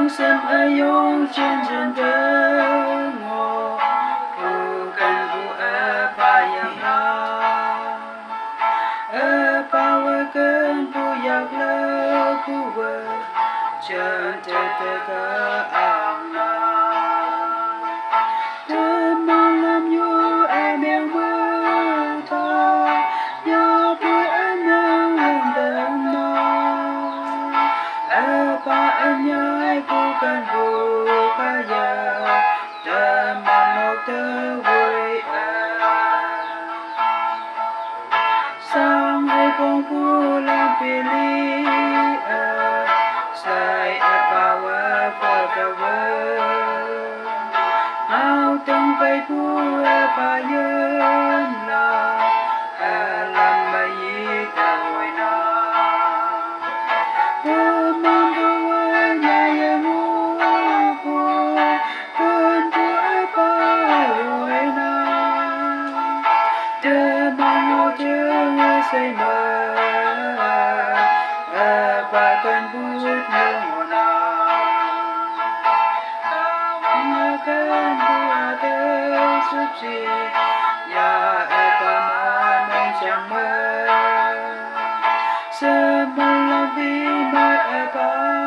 sớm ai yong trên chân tơ ngô bu cần bu ơ ba yang ha ơ ba vơ cơn bu yak lơ bu vơ chân tơ tơ tơ ang na tơ mang làm nhu em yang mơ ta ya bu em yang lưng đêm na ba anh nhai bu cần bu ba giờ đêm mà một tơ vui sang hay bông bu làm phi lý say ba vơ phơ tơ vơ nào từng vây bu ba yếm la làm bài gì ta vui na say mơ ba cơn bút mơ na cơn bút tơ giúp gì ya ba mà mong chẳng mơ sớm mong làm vì mai ba